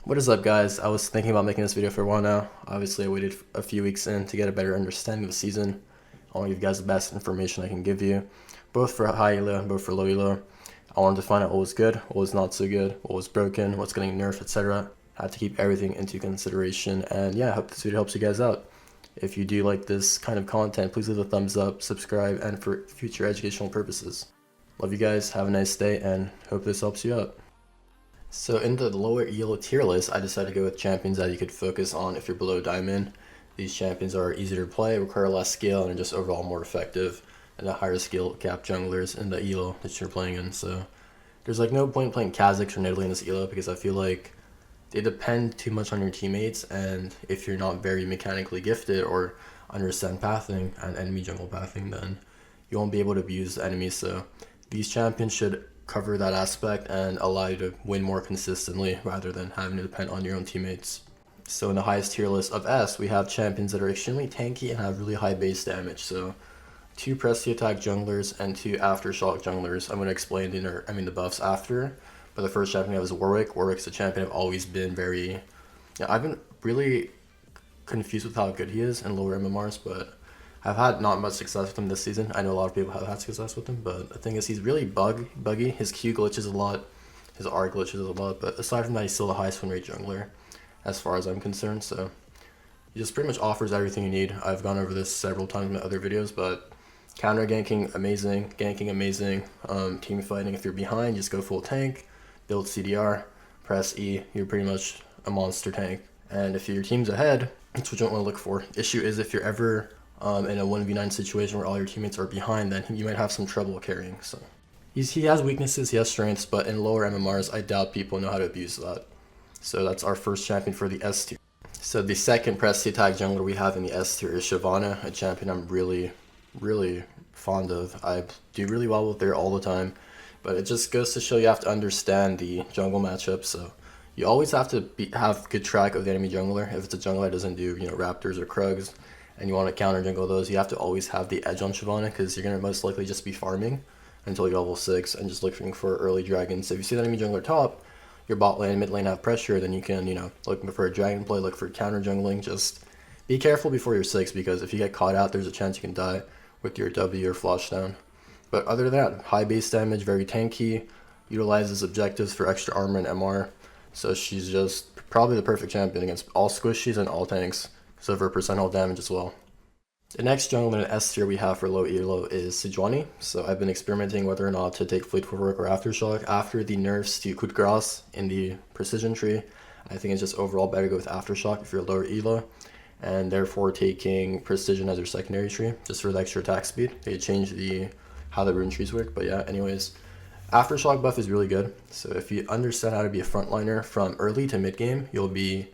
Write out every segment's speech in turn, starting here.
What is up, guys? I was thinking about making this video for a while now. Obviously, I waited a few weeks in to get a better understanding of the season. I want to give you guys the best information I can give you, both for high elo and both for low elo. I wanted to find out what was good, what was not so good, what was broken, what's getting nerfed, etc. I had to keep everything into consideration, and yeah, I hope this video helps you guys out. If you do like this kind of content, please leave a thumbs up, subscribe, and for future educational purposes. Love you guys, have a nice day, and hope this helps you out. So in the lower elo tier list, I decided to go with champions that you could focus on if you're below diamond. These champions are easier to play, require less skill, and are just overall more effective than the higher skill cap junglers in the elo that you're playing in. So there's like no point playing Kha'Zix or Nidalee in this elo because I feel like they depend too much on your teammates, and if you're not very mechanically gifted or understand pathing and enemy jungle pathing, then you won't be able to abuse the enemies. So these champions should cover that aspect and allow you to win more consistently rather than having to depend on your own teammates. So in the highest tier list of S, we have champions that are extremely tanky and have really high base damage. So 2 press the attack junglers and 2 aftershock junglers. I'm going to explain the buffs after. But the first champion we have is Warwick. Warwick's a champion I've always been I've been really confused with how good he is in lower MMRs, but I've had not much success with him this season. I know a lot of people have had success with him, but the thing is he's really buggy. His Q glitches a lot, his R glitches a lot, but aside from that, he's still the highest win rate jungler as far as I'm concerned. So he just pretty much offers everything you need. I've gone over this several times in my other videos, but counter ganking amazing, team fighting if you're behind, just go full tank, build CDR, press E, you're pretty much a monster tank. And if your team's ahead, that's what you don't want to look for. Issue is if you're ever in a 1v9 situation where all your teammates are behind, then you might have some trouble carrying. So he has weaknesses, he has strengths, but in lower MMRs, I doubt people know how to abuse that. So that's our first champion for the S tier. So the second press the attack jungler we have in the S tier is Shyvana, a champion I'm really fond of. I do really well with her all the time, but it just goes to show you have to understand the jungle matchup. So you always have to have good track of the enemy jungler. If it's a jungler that doesn't do Raptors or Krugs, and you want to counter jungle those, you have to always have the edge on Shyvana because you're going to most likely just be farming until you're level 6 and just looking for early dragons. So if you see the enemy jungler top, your bot lane, mid lane have pressure, then you can, look for a dragon play, look for counter jungling. Just be careful before you're 6 because if you get caught out, there's a chance you can die with your W or flash down. But other than that, high base damage, very tanky, utilizes objectives for extra armor and MR. So she's just probably the perfect champion against all squishies and all tanks, because of her percent hull damage as well. The next jungler in S tier we have for low elo is Sejuani. So I've been experimenting whether or not to take Fleet Footwork or Aftershock. After the nerfs to Gragas in the precision tree, I think it's just overall better to go with Aftershock if you're lower elo, and therefore taking Precision as your secondary tree, just for the extra attack speed. They changed how the rune trees work, but yeah, anyways. Aftershock buff is really good, so if you understand how to be a frontliner from early to mid game, you'll be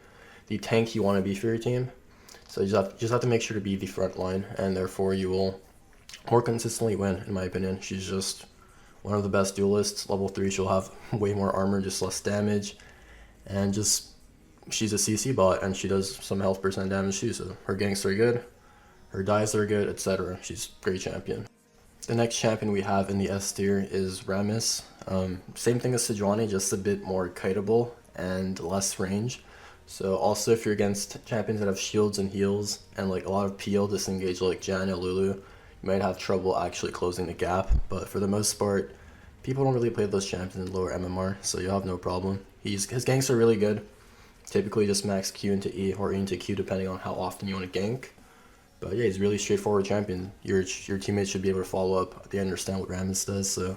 the tank you want to be for your team. So you just have to make sure to be the front line, and therefore you will more consistently win, in my opinion. She's just one of the best duelists. Level 3, she'll have way more armor, just less damage, and she's a CC bot, and she does some health percent damage too, so her ganks are good, her dives are good, etc. She's a great champion. The next champion we have in the S tier is Rammus. Same thing as Sejuani, just a bit more kiteable and less range. So also if you're against champions that have shields and heals and like a lot of PL disengage like Janna, Lulu, you might have trouble actually closing the gap. But for the most part, people don't really play those champions in lower MMR, so you'll have no problem. His ganks are really good. Typically just max Q into E or E into Q depending on how often you want to gank. But yeah, he's really straightforward champion. Your teammates should be able to follow up. They understand what Rammus does, so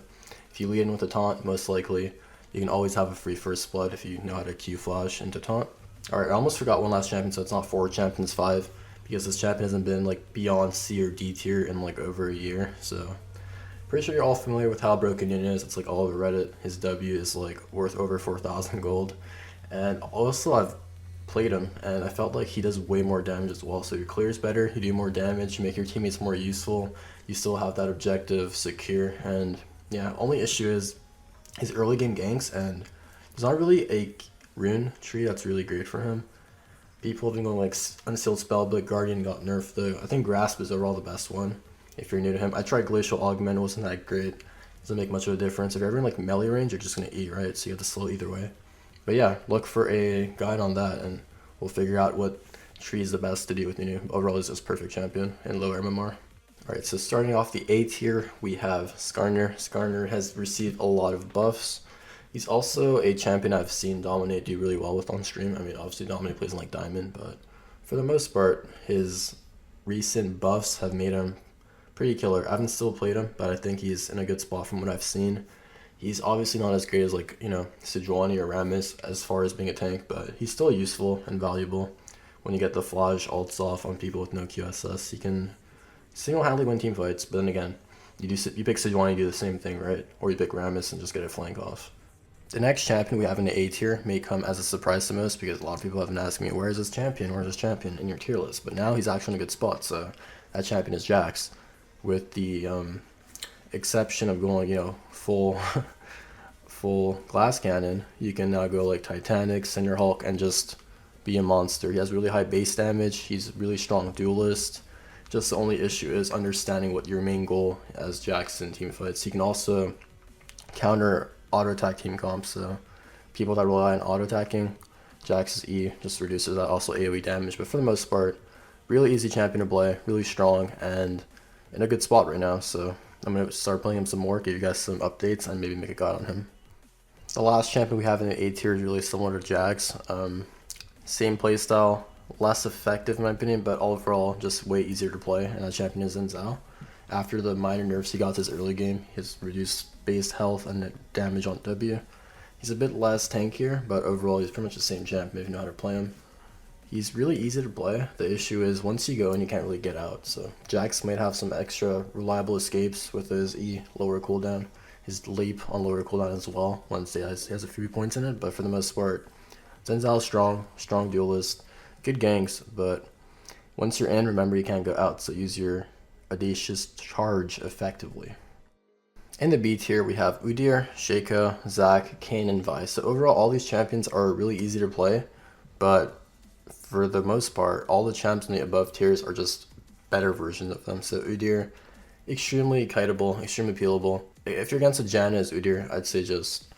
if you lead in with a taunt, most likely you can always have a free first blood if you know how to Q flash into taunt. Alright, I almost forgot one last champion, so it's not 4 champions, 5, because this champion hasn't been like beyond C or D tier in like over a year, so pretty sure you're all familiar with how broken Nunu is. It's like all over Reddit. His W is like worth over 4,000 gold, and also I've played him and I felt like he does way more damage as well. So your clear is better, you do more damage, you make your teammates more useful, you still have that objective secure, and yeah, only issue is his early game ganks, and there's not really a rune tree that's really great for him. People have been going like Unsealed Spellbook, Guardian got nerfed though. I think Grasp is overall the best one if you're new to him. I tried Glacial Augment, it wasn't that great. Doesn't make much of a difference. If you're ever in like melee range, you're just gonna eat, right? So you have to slow either way. But yeah, look for a guide on that, and we'll figure out what tree is the best to do with Nunu. Overall, he's just perfect champion in low MMR. Alright, so starting off the A tier, we have Skarner. Skarner has received a lot of buffs. He's also a champion I've seen Dominate do really well with on stream. I mean, obviously Dominate plays in like Diamond, but for the most part, his recent buffs have made him pretty killer. I haven't still played him, but I think he's in a good spot from what I've seen. He's obviously not as great as like, Sejuani or Rammus as far as being a tank, but he's still useful and valuable. When you get the Flage ults off on people with no QSS, he can single-handedly win team fights, but then again, you pick Sejuani, you do the same thing, right? Or you pick Rammus and just get a flank off. The next champion we have in the A tier may come as a surprise to most because a lot of people have been asking me, where is this champion in your tier list? But now he's actually in a good spot, so that champion is Jax. With the exception of going, full glass cannon, you can now go like Titanic, Cinder Hulk, and just be a monster. He has really high base damage, he's a really strong duelist. Just the only issue is understanding what your main goal as Jax in team fights. He can also counter auto attack team comps, so people that rely on auto attacking, Jax's E just reduces that, also AoE damage. But for the most part, really easy champion to play, really strong, and in a good spot right now. So I'm going to start playing him some more, give you guys some updates, and maybe make a guide on him. The last champion we have in the A tier is really similar to Jax. Same playstyle, less effective in my opinion, but overall just way easier to play, and that champion is Xin Zhao. After the minor nerfs he got to his early game, his reduced base health and damage on W. He's a bit less tankier, but overall he's pretty much the same champion if you know how to play him. He's really easy to play. The issue is once you go in, you can't really get out. So Jax might have some extra reliable escapes with his E lower cooldown, his leap on lower cooldown as well, once he has a few points in it, but for the most part, Xin Zhao is strong duelist, good ganks, but once you're in, remember you can't go out, so use your audacious charge effectively. In the B tier, we have Udyr, Shaco, Zac, Kayn, and Vi. So overall, all these champions are really easy to play, but for the most part, all the champs in the above tiers are just better versions of them. So Udyr, extremely kiteable, extremely peelable. If you're against a Janna as Udyr, I'd say just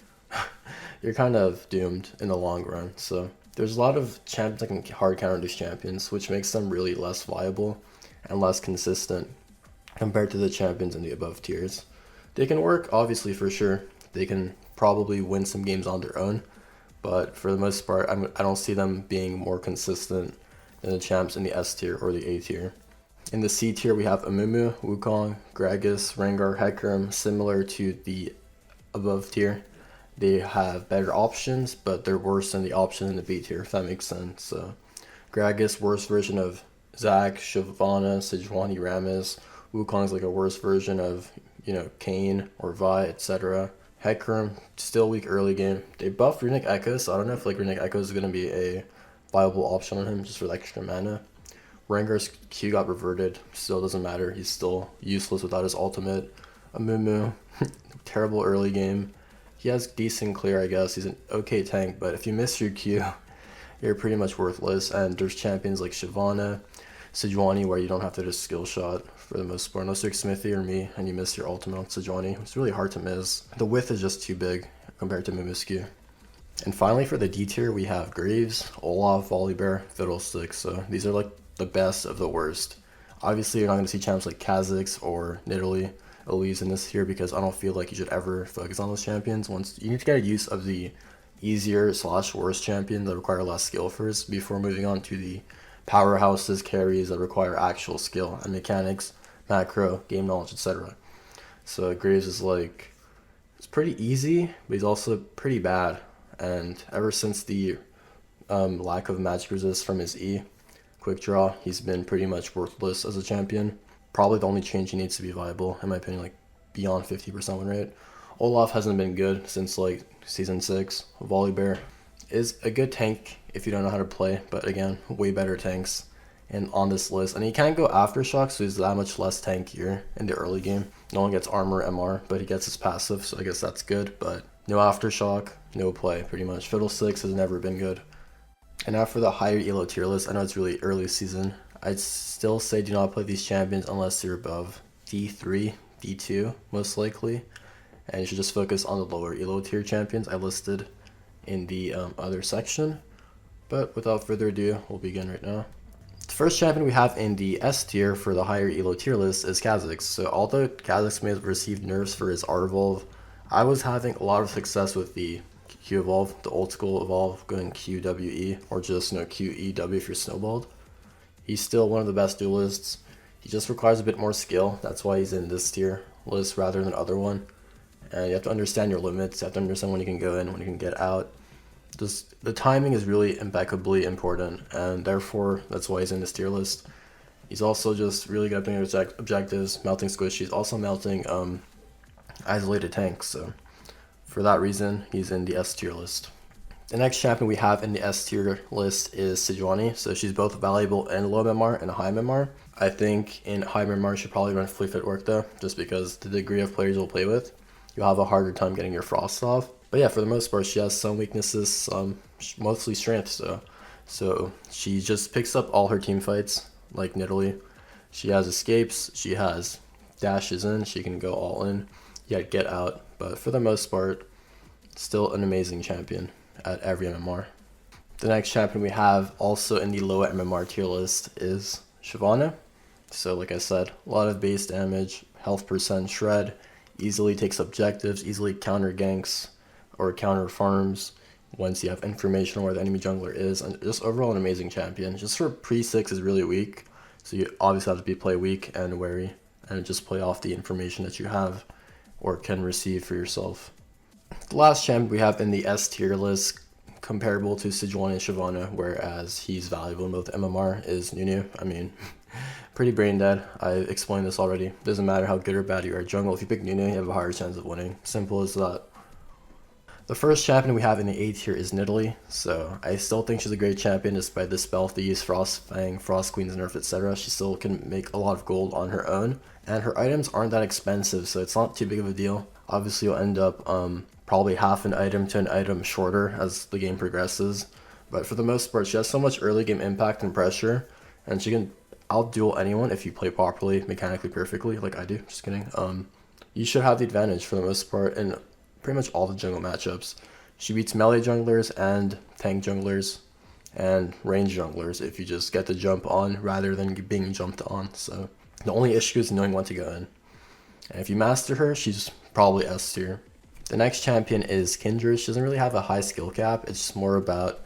you're kind of doomed in the long run. So there's a lot of champions that can hard counter these champions, which makes them really less viable and less consistent compared to the champions in the above tiers. They can work, obviously, for sure. They can probably win some games on their own, but for the most part, I don't see them being more consistent than the champs in the S tier or the A tier. In the C tier, we have Amumu, Wukong, Gragas, Rengar, Hecarim, similar to the above tier. They have better options, but they're worse than the option in the B tier, if that makes sense. So Gragas, worst version of Zac, Shyvana, Sejuani, Rammus. Wukong's like a worse version of, Kayn or Vi, etc. Hecarim, still weak early game. They buffed Runic Ekko, so I don't know if Runic Ekko is going to be a viable option on him just for the extra mana. Rengar's Q got reverted, still doesn't matter. He's still useless without his ultimate. Amumu, terrible early game. He has decent clear, I guess. He's an okay tank, but if you miss your Q, you're pretty much worthless. And there's champions like Shyvana, Sejuani, where you don't have to do a skill shot for the most part. Unless you're Smithy or me and you miss your ultimate on Sejuani. It's really hard to miss. The width is just too big compared to Mumu's Q. And finally, for the D tier, we have Graves, Olaf, Volibear, Fiddlesticks. So these are like the best of the worst. Obviously, you're not going to see champs like Kha'Zix or Nidalee, Elise in this tier because I don't feel like you should ever focus on those champions. Once you need to get a use of the easier / worse champion that require less skill first before moving on to the powerhouses, carries that require actual skill and mechanics, macro, game knowledge, etc. So Graves is it's pretty easy, but he's also pretty bad. And ever since the lack of magic resist from his E, quick draw, he's been pretty much worthless as a champion. Probably the only change he needs to be viable, in my opinion, beyond 50% win rate. Olaf hasn't been good since season 6. Volibear is a good tank if you don't know how to play, but again, way better tanks and on this list. And he can't go Aftershock, so he's that much less tankier in the early game. No one gets armor MR, but he gets his passive, so I guess that's good, but no Aftershock, no play, pretty much. Fiddlesticks has never been good. And now for the higher elo tier list, I know it's really early season. I'd still say do not play these champions unless you're above D3, D2, most likely. And you should just focus on the lower elo tier champions I listed in the other section. But without further ado, we'll begin right now. The first champion we have in the S tier for the higher elo tier list is Kha'Zix. So although Kha'Zix may have received nerfs for his R evolve, I was having a lot of success with the Q evolve, the old school evolve, going QWE, or just QEW if you're snowballed. He's still one of the best duelists. He just requires a bit more skill. That's why he's in this tier list rather than other one. And you have to understand your limits. You have to understand when you can go in, when you can get out. Just the timing is really impeccably important, and therefore that's why he's in this tier list. He's also just really good at doing objectives, melting squish. He's also melting isolated tanks. So for that reason, he's in the S tier list. The next champion we have in the S tier list is Sejuani. So she's both valuable in low MMR and high MMR. I think in high MMR she should probably run Flea Footwork though, just because the degree of players you'll play with, you'll have a harder time getting your frost off. But yeah, for the most part, she has some weaknesses, mostly strength. So she just picks up all her team fights, like Nidalee. She has escapes, she has dashes in, she can go all in, yet get out. But for the most part, still an amazing champion at every MMR. The next champion we have also in the low MMR tier list is Shyvana. So like I said, a lot of base damage, health percent shred, easily takes objectives, easily counter ganks or counter farms once you have information on where the enemy jungler is, and just overall an amazing champion. Just her pre-6 is really weak, so you obviously have to play weak and wary and just play off the information that you have or can receive for yourself. The last champion we have in the S tier list, comparable to Sejuani and Shyvana, whereas he's valuable in both MMR, is Nunu. I mean, pretty brain dead. I explained this already. Doesn't matter how good or bad you are at jungle. If you pick Nunu, you have a higher chance of winning. Simple as that. The first champion we have in the A tier is Nidalee. So I still think she's a great champion despite the spell thieves, Frost Fang, Frost Queen's nerf, etc. She still can make a lot of gold on her own. And her items aren't that expensive, so it's not too big of a deal. Obviously you'll end up probably half an item to an item shorter as the game progresses. But for the most part, she has so much early game impact and pressure, and she can outduel anyone if you play properly, mechanically perfectly, like I do. Just kidding. You should have the advantage for the most part in pretty much all the jungle matchups. She beats melee junglers and tank junglers and range junglers if you just get the jump on rather than being jumped on. So the only issue is knowing when to go in. And if you master her, she's probably S tier. The next champion is Kindred. She doesn't really have a high skill cap. It's just more about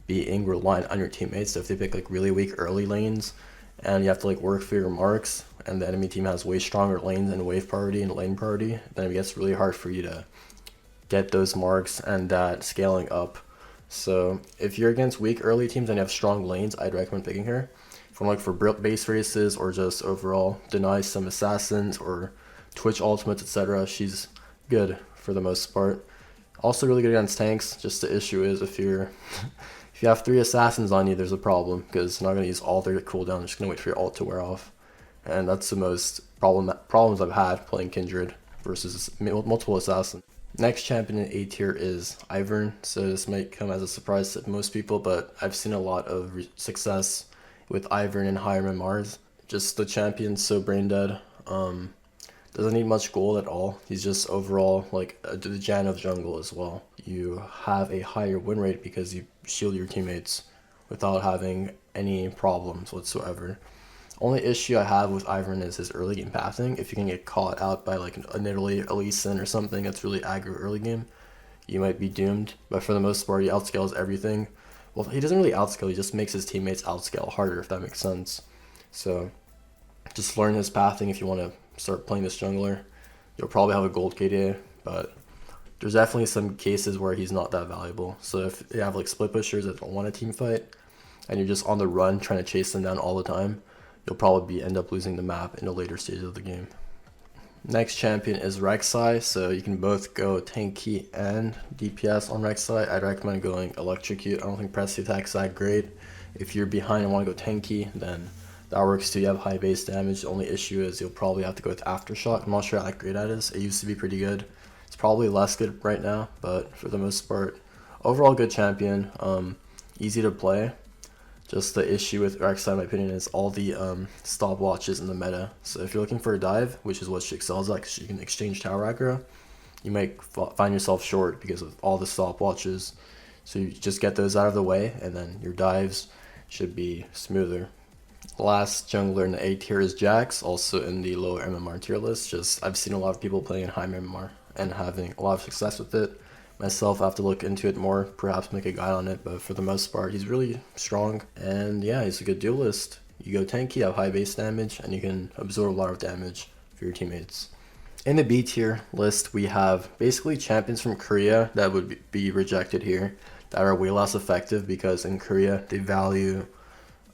being reliant on your teammates. So if they pick like really weak early lanes and you have to like work for your marks, and the enemy team has way stronger lanes and wave priority and lane priority, then it gets really hard for you to get those marks and that scaling up. So if you're against weak early teams and you have strong lanes, I'd recommend picking her. From like for base races or just overall deny some assassins or Twitch ultimates, etc. She's good for the most part. Also really good against tanks. Just the issue is if you have 3 assassins on you, there's a problem because they're not going to use all their cooldown. They're just going to wait for your ult to wear off. And that's the most problems I've had playing Kindred versus multiple assassins. Next champion in A tier is Ivern. So this might come as a surprise to most people, but I've seen a lot of success with Ivern in higher MMRs. Just the champion's so brain dead. Doesn't need much gold at all. He's just overall like the Jan of jungle as well. You have a higher win rate because you shield your teammates without having any problems whatsoever. Only issue I have with Ivern is his early game pathing. If you can get caught out by like a Nidalee, Elise or something that's really aggro early game, you might be doomed. But for the most part, he outscales everything. Well, he doesn't really outscale, he just makes his teammates outscale harder, if that makes sense. So just learn his pathing if you want to start playing this jungler. You'll probably have a gold KDA, but there's definitely some cases where he's not that valuable. So if you have like split pushers that don't want a team fight and you're just on the run trying to chase them down all the time, you'll probably end up losing the map in the later stages of the game. Next champion is Rek Sai. So you can both go tanky and DPS on Rek Sai. I'd recommend going electrocute. I don't think press attack is that great. If you're behind and want to go tanky, then that works too. You have high base damage. The only issue is you'll probably have to go with Aftershock. I'm not sure how great that is. It used to be pretty good. It's probably less good right now, but for the most part, overall good champion. Easy to play. Just the issue with Reksai, in my opinion, is all the stopwatches in the meta. So if you're looking for a dive, which is what she excels at, because she can exchange tower aggro, you might find yourself short because of all the stopwatches. So you just get those out of the way, and then your dives should be smoother. Last jungler in the A tier is Jax, also in the lower MMR tier list. Just I've seen a lot of people playing high MMR and having a lot of success with it. Myself, I have to look into it more, perhaps make a guide on it, but for the most part, he's really strong. And yeah, he's a good duelist. You go tanky, have high base damage, and you can absorb a lot of damage for your teammates. In the B tier list, we have basically champions from Korea that would be rejected here, that are way less effective because in Korea, they value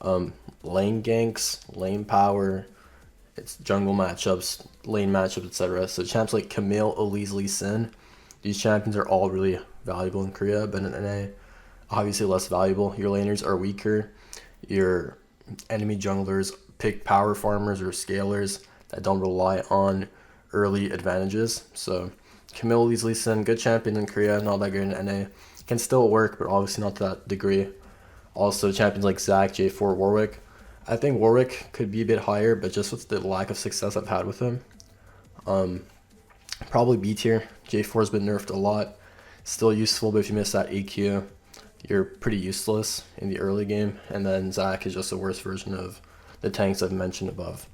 lane ganks, lane power, it's jungle matchups, lane matchups, etc. So champs like Camille, Elise, Xin, these champions are all really valuable in Korea, but in NA, obviously less valuable. Your laners are weaker. Your enemy junglers pick power farmers or scalers that don't rely on early advantages. So Camille, Elise, Xin, good champion in Korea, not that great in NA. Can still work, but obviously not to that degree. Also, champions like Zac, J4, Warwick. I think Warwick could be a bit higher, but just with the lack of success I've had with him, probably B tier. J4 has been nerfed a lot. Still useful, but if you miss that EQ, you're pretty useless in the early game. And then Zac is just a worse version of the tanks I've mentioned above.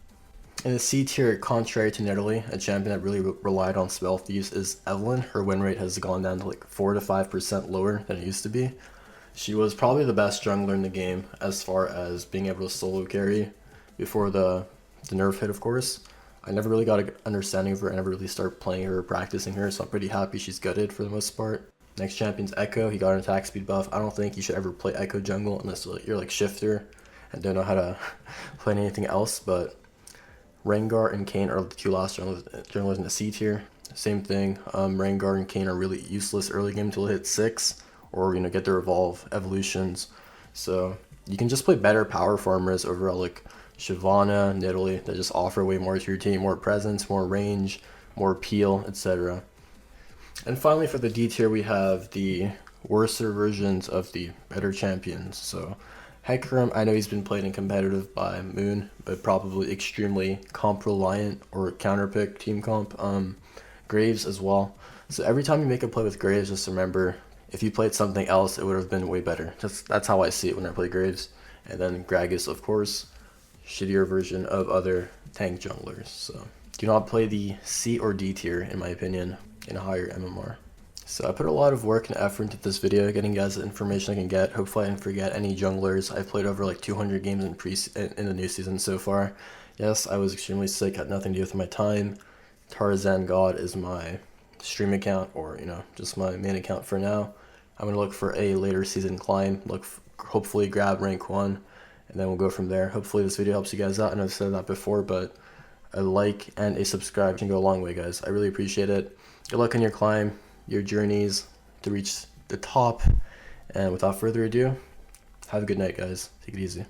In the C tier, contrary to Nidalee, a champion that really relied on spell thieves is Evelyn. Her win rate has gone down to like 4 to 5% lower than it used to be. She was probably the best jungler in the game as far as being able to solo carry before the nerf hit, of course. I never really got an understanding of her. I never really started playing her or practicing her, so I'm pretty happy she's gutted for the most part. Next champion's Ekko. He got an attack speed buff. I don't think you should ever play Ekko jungle unless you're like shifter and don't know how to play anything else, but Rengar and Kayn are the two last junglers in the C tier. Same thing, Rengar and Kayn are really useless early game until it hits 6, or get their evolve evolutions. So you can just play better power farmers over like Shyvana, Nidalee, that just offer way more to your team, more presence, more range, more appeal, etc. And finally for the D tier, we have the worser versions of the better champions. So Hecarim, I know he's been played in competitive by Moon, but probably extremely comp reliant or counterpick team comp. Graves as well. So every time you make a play with Graves, just remember, if you played something else, it would have been way better. That's how I see it when I play Graves. And then Gragas, of course, shittier version of other tank junglers. So do not play the C or D tier, in my opinion, in a higher MMR. So I put a lot of work and effort into this video, getting you guys the information I can get. Hopefully I didn't forget any junglers. I've played over like 200 games in the new season so far. Yes, I was extremely sick, had nothing to do with my time. Tarzaned God is my stream account, or just my main account for now. I'm gonna look for a later season climb, hopefully grab rank 1, and then we'll go from there. Hopefully this video helps you guys out. I know I've said that before, but a like and a subscribe can go a long way, guys. I really appreciate it. Good luck on your climb, your journeys to reach the top, and without further ado, have a good night, guys. Take it easy.